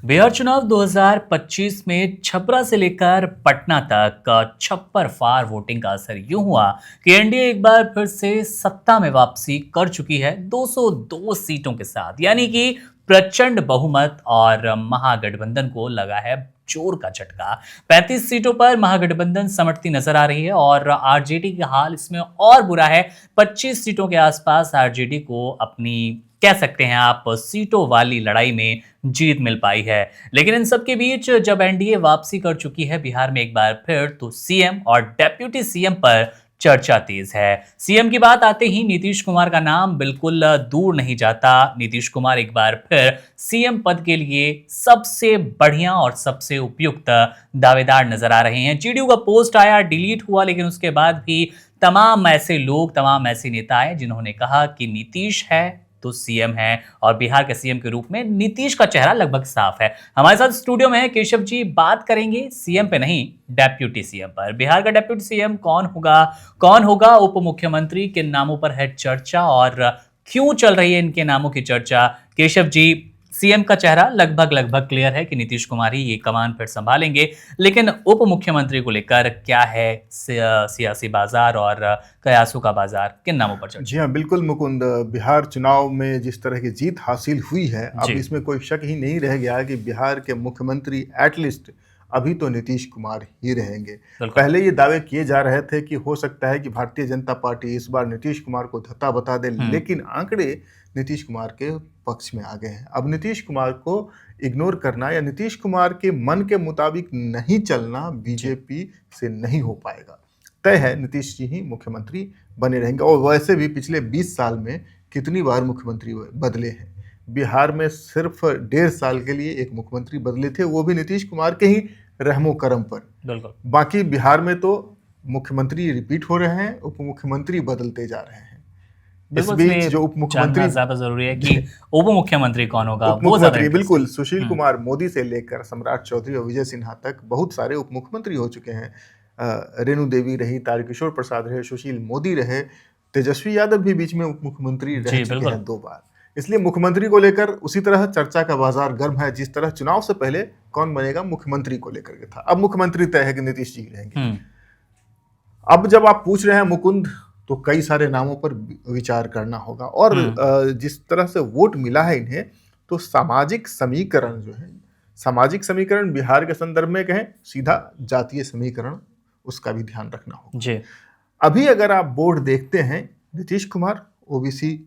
बिहार चुनाव 2025 में छपरा से लेकर पटना तक छप्पर फार वोटिंग का असर यूं हुआ कि एनडीए एक बार फिर से सत्ता में वापसी कर चुकी है 202 सीटों के साथ। यानी कि प्रचंड बहुमत और महागठबंधन को लगा है जोर का झटका। 35 सीटों पर महागठबंधन समर्थती नजर आ रही है और आरजेडी का हाल इसमें और बुरा है। 25 सीटों के आसपास आरजेडी को अपनी कह सकते हैं आप सीटों वाली लड़ाई में जीत मिल पाई है। लेकिन इन सब के बीच जब एनडीए वापसी कर चुकी है बिहार में एक बार फिर, तो सीएम और डेप्यूटी सीएम पर चर्चा तेज है। सीएम की बात आते ही नीतीश कुमार का नाम बिल्कुल दूर नहीं जाता। नीतीश कुमार एक बार फिर सीएम पद के लिए सबसे बढ़िया और सबसे उपयुक्त दावेदार नजर आ रहे हैं। जेडीयू का पोस्ट आया, डिलीट हुआ, लेकिन उसके बाद भी तमाम ऐसे लोग, तमाम ऐसे नेता आए जिन्होंने कहा कि नीतीश है तो सीएम है और बिहार के सीएम के रूप में नीतीश का चेहरा लगभग साफ है। हमारे साथ स्टूडियो में है केशव जी। बात करेंगे सीएम पे नहीं, डेप्यूटी सीएम पर। बिहार का डेप्यूटी सीएम कौन होगा उप मुख्यमंत्री, किन नामों पर है चर्चा और क्यों चल रही है इनके नामों की चर्चा? केशव जी, सीएम का चेहरा लगभग क्लियर है कि नीतीश कुमार ही ये कमान फिर संभालेंगे, लेकिन उप मुख्यमंत्री को लेकर क्या है सियासी बाजार और कयासों का बाजार, किन नामों पर चर्चा? जी हाँ, बिल्कुल मुकुंद। बिहार चुनाव में जिस तरह की जीत हासिल हुई है, अब इसमें कोई शक ही नहीं रह गया कि बिहार के मुख्यमंत्री एटलीस्ट अभी तो नीतीश कुमार ही रहेंगे। पहले ये दावे किए जा रहे थे कि हो सकता है कि भारतीय जनता पार्टी इस बार नीतीश कुमार को धत्ता बता दे, लेकिन आंकड़े नीतीश कुमार के पक्ष में आ गए हैं। अब नीतीश कुमार को इग्नोर करना या नीतीश कुमार के मन के मुताबिक नहीं चलना बीजेपी से नहीं हो पाएगा। तय है नीतीश जी ही मुख्यमंत्री बने रहेंगे। और वैसे भी पिछले 20 साल में कितनी बार मुख्यमंत्री बदले हैं। बिहार में सिर्फ 1.5 साल के लिए एक मुख्यमंत्री बदले थे, वो भी नीतीश कुमार के ही रहमो करम पर। बाकी बिहार में तो मुख्यमंत्री रिपीट हो रहे हैं, उप मुख्यमंत्री बदलते जा रहे हैं। इस बीच जो उप मुख्यमंत्री, ज्यादा जरूरी है कि उप मुख्यमंत्री कौन होगा, उप मुख्यमंत्री बिल्कुल सुशील कुमार मोदी से लेकर सम्राट चौधरी और विजय सिन्हा तक बहुत सारे उप मुख्यमंत्री हो चुके हैं। रेणु देवी रही, तारकिशोर प्रसाद रहे, सुशील मोदी रहे, तेजस्वी यादव भी बीच में उप मुख्यमंत्री रह चुके हैं 2 बार। इसलिए मुख्यमंत्री को लेकर उसी तरह चर्चा का बाजार गर्म है जिस तरह चुनाव से पहले कौन बनेगा मुख्यमंत्री को लेकर के था। अब मुख्यमंत्री तय है कि नीतीश जी रहेंगे। अब जब आप पूछ रहे हैं मुकुंद, तो कई सारे नामों पर विचार करना होगा। और जिस तरह से वोट मिला है इन्हें, तो सामाजिक समीकरण जो है, सामाजिक समीकरण बिहार के संदर्भ में कहें, सीधा जातीय समीकरण, उसका भी ध्यान रखना होगा। अभी अगर आप बोर्ड देखते हैं, नीतीश कुमार ओबीसी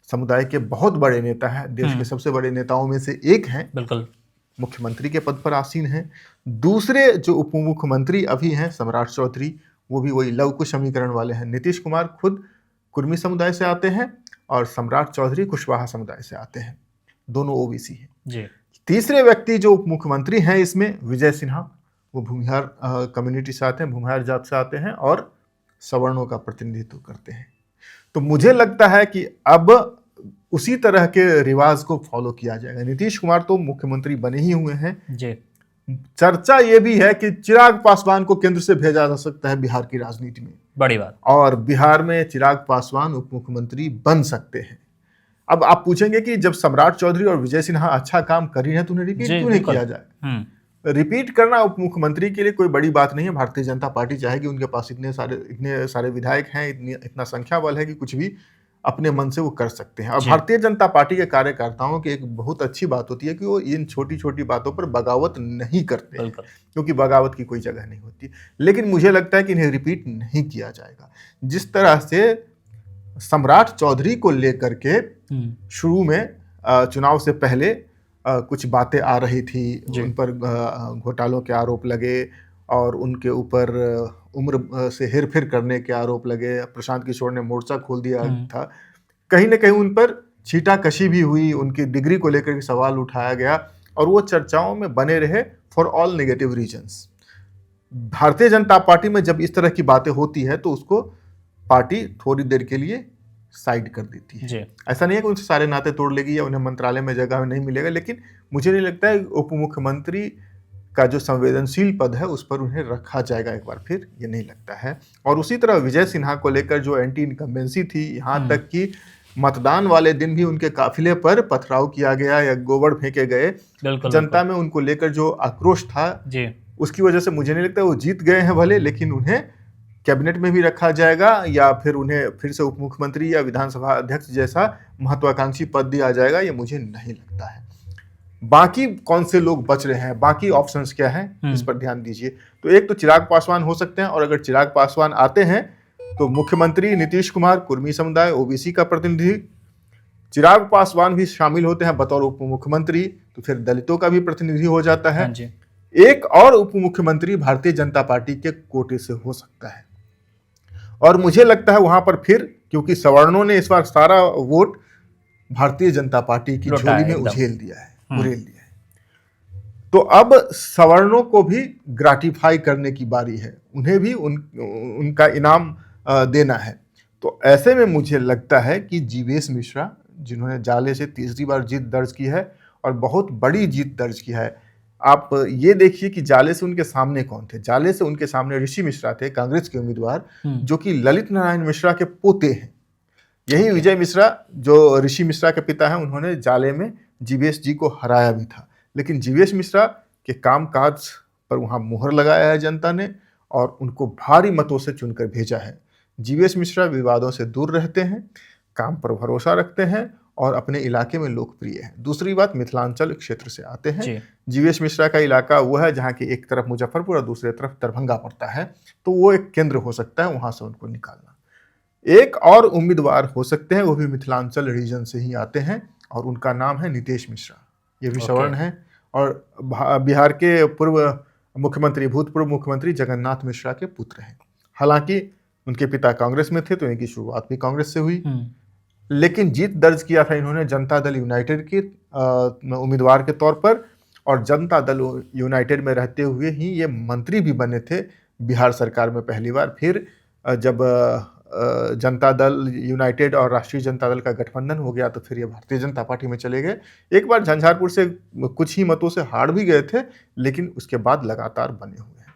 समुदाय के बहुत बड़े नेता है, देश के सबसे बड़े नेताओं में से एक हैं, बिल्कुल मुख्यमंत्री के पद पर आसीन हैं। दूसरे जो उप मुख्यमंत्री अभी हैं, सम्राट चौधरी, वो भी वही लव कुश समीकरण वाले हैं। नीतीश कुमार खुद कुर्मी समुदाय से आते हैं और सम्राट चौधरी कुशवाहा समुदाय से आते हैं, दोनों ओबीसी हैं। तीसरे व्यक्ति जो उप मुख्यमंत्री हैं इसमें, विजय सिन्हा, वो भूमिहार कम्युनिटी से आते हैं, भूमिहार जात से आते हैं और सवर्णों का प्रतिनिधित्व करते हैं। तो मुझे लगता है कि अब उसी तरह के रिवाज को फॉलो किया जाएगा। नीतीश कुमार तो मुख्यमंत्री बने ही हुए हैं। चर्चा ये भी है कि चिराग पासवान को केंद्र से भेजा जा सकता है बिहार की राजनीति में, बड़ी बात। और बिहार में चिराग पासवान उप मुख्यमंत्री बन सकते हैं। अब आप पूछेंगे कि जब सम्राट चौधरी और विजय सिन्हा अच्छा काम कर रही हैं तो उन्हें रिपीट क्यों नहीं किया जाए? रिपीट करना उप मुख्यमंत्री के लिए कोई बड़ी बात नहीं है। भारतीय जनता पार्टी चाहेगी, उनके पास इतने सारे विधायक हैं, इतना संख्या बल है कि कुछ भी अपने मन से वो कर सकते हैं। और भारतीय जनता पार्टी के कार्यकर्ताओं की एक बहुत अच्छी बात होती है कि वो इन छोटी छोटी बातों पर बगावत नहीं करते, क्योंकि बगावत की कोई जगह नहीं होती। लेकिन मुझे लगता है कि इन्हें रिपीट नहीं किया जाएगा। जिस तरह से सम्राट चौधरी को लेकर के शुरू में चुनाव से पहले कुछ बातें आ रही थी, उन पर घोटालों के आरोप लगे और उनके ऊपर उम्र से हेरफेर करने के आरोप लगे। प्रशांत किशोर ने मोर्चा खोल दिया था, कहीं ना कहीं उन पर छीटाकशी भी हुई, उनकी डिग्री को लेकर के सवाल उठाया गया और वो चर्चाओं में बने रहे for all negative reasons. Bharatiya Janata party में जब इस तरह की बातें होती है तो उसको पार्टी थोड़ी देर के लिए साइड कर देती है। ऐसा नहीं है कि उनसे सारे नाते तोड़ लेगी या उन्हें मंत्रालय में जगह नहीं मिलेगा, लेकिन मुझे नहीं लगता है उप मुख्यमंत्री का जो संवेदनशील पद है उस पर उन्हें रखा जाएगा एक बार फिर, ये नहीं लगता है। और उसी तरह विजय सिन्हा को लेकर जो एंटी इनकम्बेंसी थी, यहाँ तक कि मतदान वाले दिन भी उनके काफिले पर पथराव किया गया या गोबर फेंके गए। बिल्कुल जनता में उनको लेकर जो आक्रोश था जी। उसकी वजह से मुझे नहीं लगता वो जीत गए हैं भले, लेकिन उन्हें कैबिनेट में भी रखा जाएगा या फिर उन्हें फिर से उप मुख्यमंत्री या विधानसभा अध्यक्ष जैसा महत्वाकांक्षी पद दिया जाएगा, ये मुझे नहीं लगता है। बाकी कौन से लोग बच रहे हैं, बाकी ऑप्शंस क्या हैं, इस पर ध्यान दीजिए। तो एक तो चिराग पासवान हो सकते हैं, और अगर चिराग पासवान आते हैं तो मुख्यमंत्री नीतीश कुमार, कुर्मी समुदाय, ओबीसी का प्रतिनिधि। चिराग पासवान भी शामिल होते हैं बतौर उप मुख्यमंत्री, तो फिर दलितों का भी प्रतिनिधि हो जाता है। हाँ जी। एक और उप मुख्यमंत्री भारतीय जनता पार्टी के कोटे से हो सकता है, और मुझे लगता है वहां पर फिर, क्योंकि सवर्णों ने इस बार सारा वोट भारतीय जनता पार्टी की लौटाया झोली में एकदम। उझेल दिया है, उड़ेल दिया है। तो अब सवर्णों को भी ग्राटिफाई करने की बारी है, उन्हें भी उनका इनाम देना है। तो ऐसे में मुझे लगता है कि जीवेश मिश्रा, जिन्होंने जाले से तीसरी बार जीत दर्ज की है और बहुत बड़ी जीत दर्ज की है। आप ये देखिए कि जाले से उनके सामने कौन थे। जाले से उनके सामने ऋषि मिश्रा थे, कांग्रेस के उम्मीदवार, जो कि ललित नारायण मिश्रा के पोते हैं। यही विजय मिश्रा, जो ऋषि मिश्रा के पिता हैं, उन्होंने जाले में जीवेश जी को हराया भी था। लेकिन जीवेश मिश्रा के कामकाज पर वहां मुहर लगाया है जनता ने, और उनको भारी मतों से चुनकर भेजा है। जीवेश मिश्रा विवादों से दूर रहते हैं, काम पर भरोसा रखते हैं और अपने इलाके में लोकप्रिय है। दूसरी बात, मिथिलांचल क्षेत्र से आते हैं। जीवेश मिश्रा का इलाका वो है जहाँ की एक तरफ मुजफ्फरपुर और दूसरी तरफ दरभंगा पड़ता है, तो वो एक केंद्र हो सकता है, वहां से उनको निकालना। एक और उम्मीदवार हो सकते हैं, वो भी मिथिलांचल रीजन से ही आते हैं, और उनका नाम है नितेश मिश्रा। ये भी सवर्ण है और बिहार के पूर्व मुख्यमंत्री, भूतपूर्व मुख्यमंत्री जगन्नाथ मिश्रा के पुत्र हैं। हालांकि उनके पिता कांग्रेस में थे, तो इनकी शुरुआत भी कांग्रेस से हुई, लेकिन जीत दर्ज किया था इन्होंने जनता दल यूनाइटेड के उम्मीदवार के तौर पर, और जनता दल यूनाइटेड में रहते हुए ही ये मंत्री भी बने थे बिहार सरकार में पहली बार। फिर जब जनता दल यूनाइटेड और राष्ट्रीय जनता दल का गठबंधन हो गया, तो फिर ये भारतीय जनता पार्टी में चले गए। एक बार झंझारपुर से कुछ ही मतों से हार भी गए थे, लेकिन उसके बाद लगातार बने हुए हैं।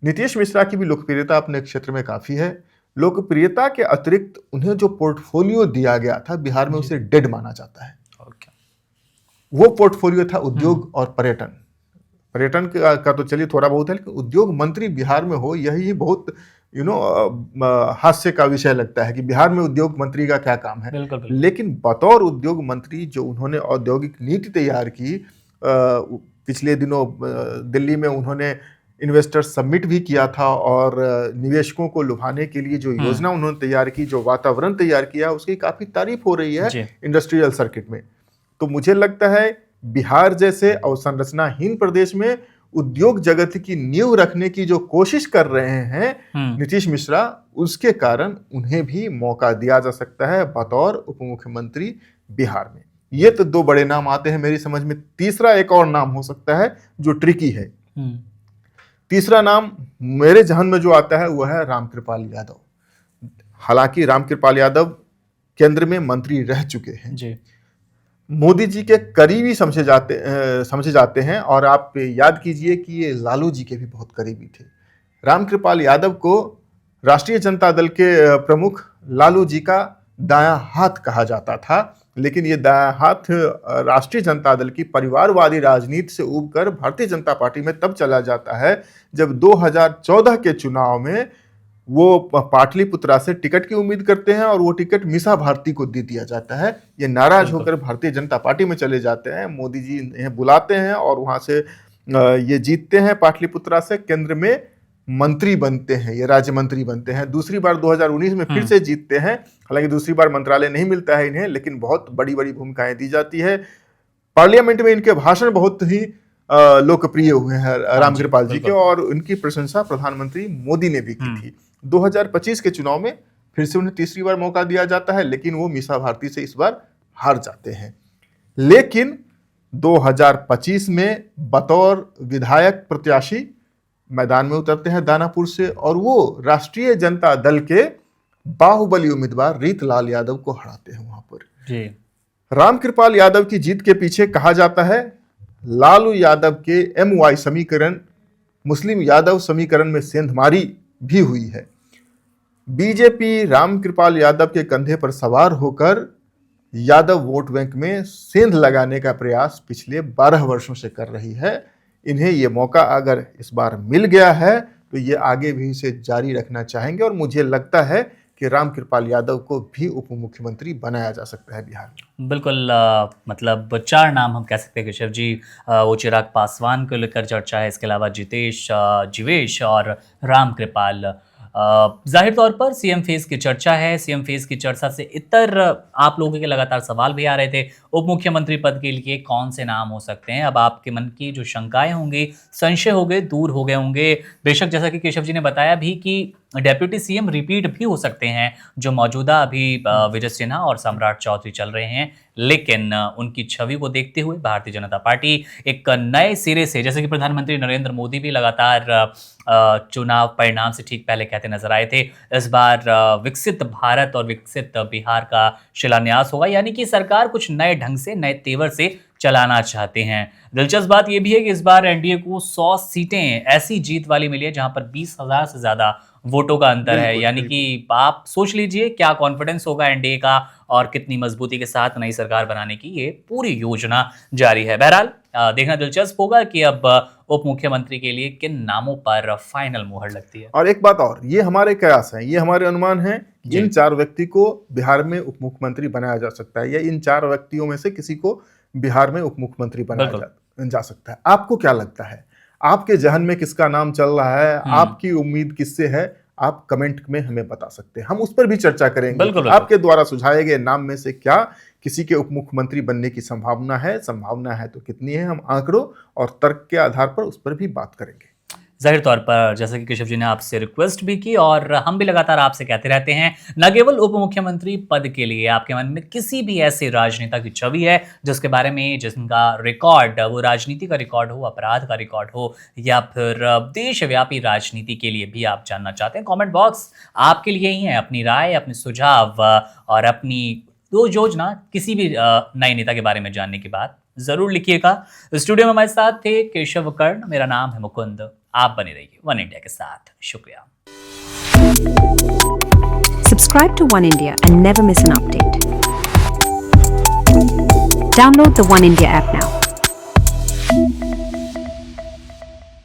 नीतीश मिश्रा की भी लोकप्रियता अपने क्षेत्र में काफ़ी है। लोकप्रियता के अतिरिक्त उन्हें जो पोर्टफोलियो दिया गया था बिहार में, उसे डेड माना जाता है। वो पोर्टफोलियो था उद्योग और पर्यटन। पर्यटन का तो चलिए थोड़ा बहुत है, लेकिन उद्योग मंत्री बिहार में हो, यही बहुत हास्य का विषय लगता है कि बिहार में उद्योग मंत्री का क्या काम है। बिल्कुल। लेकिन बतौर उद्योग मंत्री जो उन्होंने औद्योगिक नीति तैयार की, पिछले दिनों दिल्ली में उन्होंने इन्वेस्टर समिट भी किया था, और निवेशकों को लुभाने के लिए जो योजना उन्होंने तैयार की, जो वातावरण तैयार किया, उसकी काफी तारीफ हो रही है इंडस्ट्रियल सर्किट में। तो मुझे लगता है बिहार जैसे अवसंरचनाहीन प्रदेश में उद्योग जगत की नींव रखने की जो कोशिश कर रहे हैं नीतीश मिश्रा, उसके कारण उन्हें भी मौका दिया जा सकता है बतौर उप मुख्यमंत्री बिहार में। ये तो दो बड़े नाम आते हैं मेरी समझ में। तीसरा एक और नाम हो सकता है जो ट्रिकी है। तीसरा नाम मेरे जहन में जो आता है वह है रामकृपाल यादव। हालांकि रामकृपाल यादव केंद्र में मंत्री रह चुके हैं जी। मोदी जी के करीबी समझे जाते हैं, और आप याद कीजिए कि ये लालू जी के भी बहुत करीबी थे। रामकृपाल यादव को राष्ट्रीय जनता दल के प्रमुख लालू जी का दायां हाथ कहा जाता था, लेकिन ये दायां हाथ राष्ट्रीय जनता दल की परिवारवादी राजनीति से उबकर भारतीय जनता पार्टी में तब चला जाता है जब 2014 के चुनाव में वो पाटलिपुत्रा से टिकट की उम्मीद करते हैं, और वो टिकट मीसा भारती को दे दिया जाता है। ये नाराज होकर भारतीय जनता पार्टी में चले जाते हैं। मोदी जी इन्हें बुलाते हैं और वहां से ये जीतते हैं पाटलिपुत्रा से, केंद्र में मंत्री बनते हैं, ये राज्य मंत्री बनते हैं। दूसरी बार 2019 में फिर से जीतते हैं। हालांकि दूसरी बार मंत्रालय नहीं मिलता है इन्हें, लेकिन बहुत बड़ी बड़ी भूमिकाएं दी जाती है। पार्लियामेंट में इनके भाषण बहुत ही लोकप्रिय हुए हैं रामकृपाल जी के, और उनकी प्रशंसा प्रधानमंत्री मोदी ने भी की थी। 2025 के चुनाव में फिर से उन्हें तीसरी बार मौका दिया जाता है, लेकिन वो मीसा भारती से इस बार हार जाते हैं। लेकिन 2025 में बतौर विधायक प्रत्याशी मैदान में उतरते हैं दानापुर से, और वो राष्ट्रीय जनता दल के बाहुबली उम्मीदवार रीतलाल यादव को हराते हैं वहां पर जी। रामकृपाल यादव की जीत के पीछे कहा जाता है लालू यादव के MY समीकरण, मुस्लिम यादव समीकरण में सेंधमारी भी हुई है। बीजेपी रामकृपाल यादव के कंधे पर सवार होकर यादव वोट बैंक में सेंध लगाने का प्रयास पिछले 12 वर्षों से कर रही है। इन्हें ये मौका अगर इस बार मिल गया है तो ये आगे भी इसे जारी रखना चाहेंगे और मुझे लगता है कि रामकृपाल यादव को भी उप मुख्यमंत्री बनाया जा सकता है बिहार में। बिल्कुल मतलब 4 नाम हम कह सकते हैं केशव जी। वो चिराग पासवान को लेकर चर्चा है, इसके अलावा जितेश जीवेश और रामकृपाल। जाहिर तौर पर सीएम फेस की चर्चा है। सीएम फेस की चर्चा से इतर आप लोगों के लगातार सवाल भी आ रहे थे उप मुख्यमंत्री पद के लिए कौन से नाम हो सकते हैं। अब आपके मन की जो शंकाएं होंगी, संशय हो गए, दूर हो गए होंगे। बेशक जैसा कि केशव जी ने बताया भी कि डेप्यूटी सीएम रिपीट भी हो सकते हैं, जो मौजूदा अभी विजय सिन्हा और सम्राट चौधरी चल रहे हैं, लेकिन उनकी छवि को देखते हुए भारतीय जनता पार्टी एक नए सिरे से, जैसे कि प्रधानमंत्री नरेंद्र मोदी भी लगातार चुनाव परिणाम से ठीक पहले कहते नजर आए थे, इस बार विकसित भारत और विकसित बिहार का शिलान्यास होगा, यानी कि सरकार कुछ नए ढंग से, नए तेवर से चलाना चाहते हैं। दिलचस्प बात यह भी है कि इस बार एनडीए को 100 सीटें ऐसी जीत वाली मिली है जहां पर 20,000 से ज्यादा वोटों का अंतर है, यानी कि आप सोच लीजिए क्या कॉन्फिडेंस होगा एनडीए का और कितनी मजबूती के साथ नई सरकार बनाने की ये पूरी योजना जारी है। बहरहाल देखना दिलचस्प होगा कि अब उप मुख्यमंत्री के लिए किन नामों पर फाइनल मुहर लगती है। और एक बात और, ये हमारे कयास है, ये हमारे अनुमान है, इन 4 व्यक्ति को बिहार में उप मुख्यमंत्री बनाया जा सकता है या इन 4 व्यक्तियों में से किसी को बिहार में उप मुख्यमंत्री बनाया जा सकता है। आपको क्या लगता है? आपके जहन में किसका नाम चल रहा है? आपकी उम्मीद किससे है? आप कमेंट में हमें बता सकते हैं, हम उस पर भी चर्चा करेंगे। बिल्कुल। आपके द्वारा सुझाए गए नाम में से क्या किसी के उप मुख्यमंत्री बनने की संभावना है तो कितनी है? हम आंकड़ों और तर्क के आधार पर उस पर भी बात करेंगे। जाहिर तौर पर जैसा कि केशव जी ने आपसे रिक्वेस्ट भी की और हम भी लगातार आपसे कहते रहते हैं, न केवल उप मुख्यमंत्री पद के लिए आपके मन में किसी भी ऐसे राजनेता की छवि है जिसके बारे में, जिसका रिकॉर्ड, वो राजनीति का रिकॉर्ड हो, अपराध का रिकॉर्ड हो या फिर देशव्यापी राजनीति के लिए भी आप जानना चाहते हैं, कमेंट बॉक्स आपके लिए ही है। अपनी राय, अपने सुझाव और अपनी योजना किसी भी नए नेता के बारे में जानने की बात जरूर लिखिएगा। स्टूडियो में हमारे साथ थे केशव कर्ण, मेरा नाम है मुकुंद। आप बने रहिए वन इंडिया के साथ। शुक्रिया। Subscribe to One India and never miss an update. Download the One India app now.